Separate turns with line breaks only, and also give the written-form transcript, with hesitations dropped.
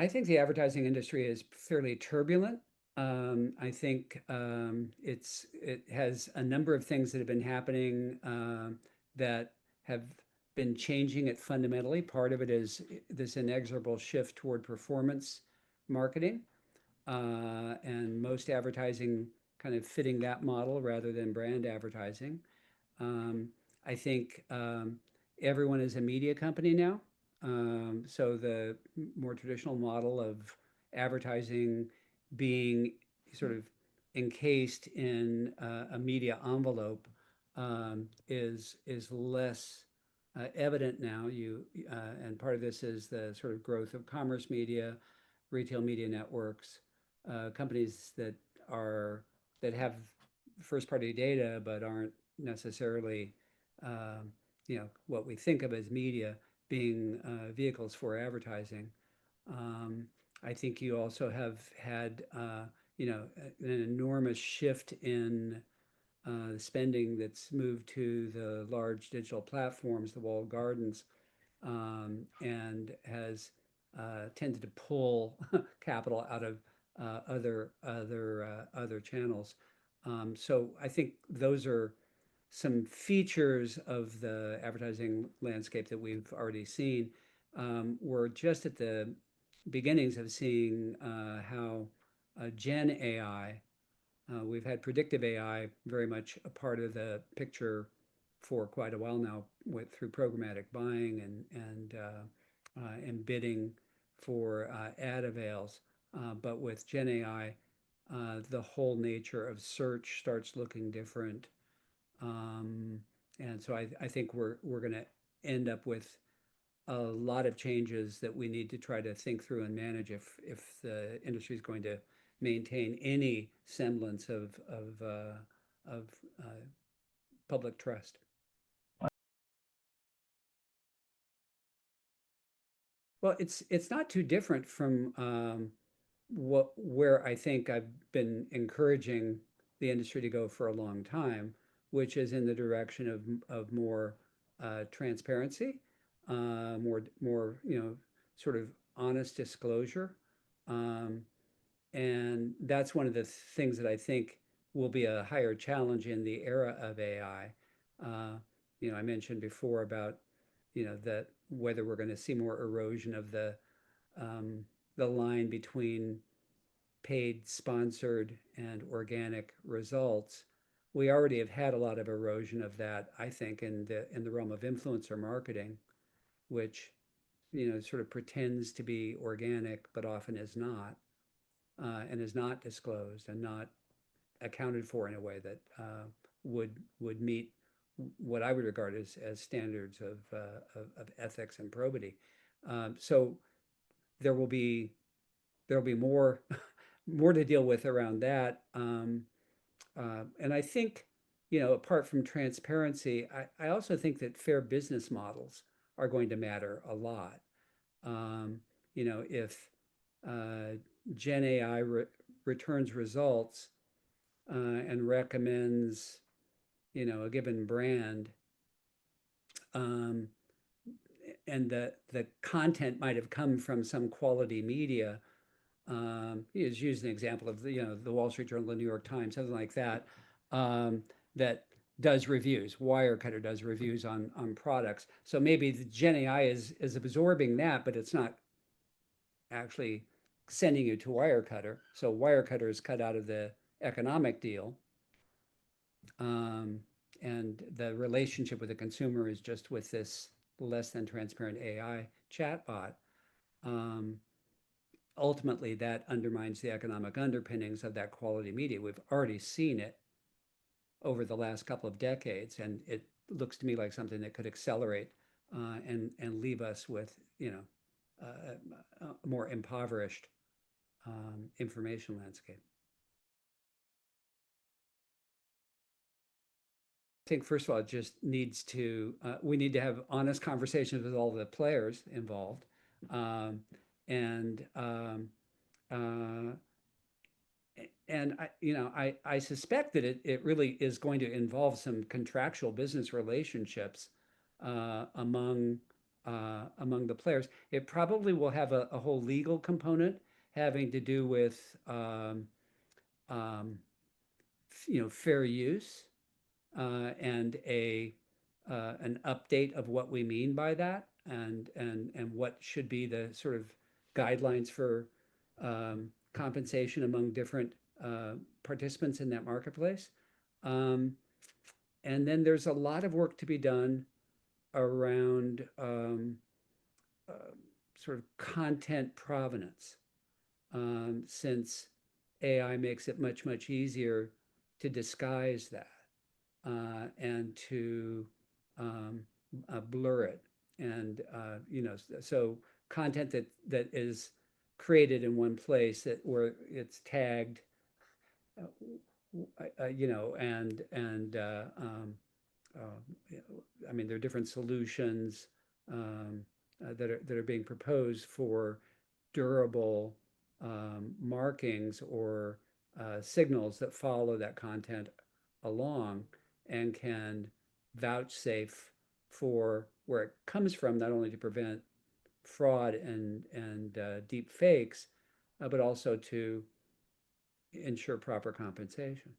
I think the advertising industry is fairly turbulent. I think it has a number of things that have been happening that have been changing it fundamentally. Part of it is this inexorable shift toward performance marketing, and most advertising kind of fitting that model rather than brand advertising. Um, I think everyone is a media company now. So the more traditional model of advertising being sort of encased in a media envelope is less evident now. And part of this is the sort of growth of commerce media, retail media networks, companies are that have first party data but aren't necessarily what we think of as media being vehicles for advertising. Um, I think you also have had an enormous shift in spending that's moved to the large digital platforms, the walled gardens, and has tended to pull capital out of other channels. So I think those are some features of the advertising landscape that we've already seen. We're just at the beginnings of seeing how Gen AI, we've had predictive AI very much a part of the picture for quite a while now through programmatic buying and bidding for ad avails. But with Gen AI, the whole nature of search starts looking different. Um, and so I think we're going to end up with a lot of changes that we need to try to think through and manage if the industry is going to maintain any semblance of public trust. Well, it's not too different from where I think I've been encouraging the industry to go for a long time, which is in the direction of more transparency, more sort of honest disclosure, um, and that's one of the things that I think will be a higher challenge in the era of AI. Uh, I mentioned before about that whether we're going to see more erosion of the line between paid, sponsored, and organic results. We already have had a lot of erosion of that, I think, in the realm of influencer marketing, which sort of pretends to be organic but often is not, and is not disclosed and not accounted for in a way that would meet what I would regard as standards of ethics and probity. So there will be more more to deal with around that. And I think, apart from transparency, I also think that fair business models are going to matter a lot. Um, if uh, Gen AI returns results and recommends, a given brand, um, and the content might have come from some quality media. Is used an example of the Wall Street Journal, the New York Times, something like that, that does reviews. Wirecutter does reviews on products. So maybe the Gen AI is absorbing that, but it's not actually sending you to Wirecutter. So Wirecutter is cut out of the economic deal, um, and the relationship with the consumer is just with this less than transparent AI chatbot. Um, Ultimately, that undermines the economic underpinnings of that quality media. We've already seen it over the last couple of decades, and it looks to me like something that could accelerate and leave us with a more impoverished information landscape. I think first of all, it just needs to we need to have honest conversations with all the players involved, um, and uh, and I suspect that it really is going to involve some contractual business relationships among among the players. It probably will have a whole legal component having to do with um, fair use, and an update of what we mean by that, and what should be the sort of guidelines for compensation among different participants in that marketplace. Um, and then there's a lot of work to be done around uh, sort of content provenance, since AI makes it much, much easier to disguise that, and to blur it. And, so content that is created in one place, that where it's tagged, and I mean, there are different solutions that are being proposed for durable markings or signals that follow that content along and can vouchsafe for where it comes from, not only to prevent fraud and deep fakes, but also to ensure proper compensation.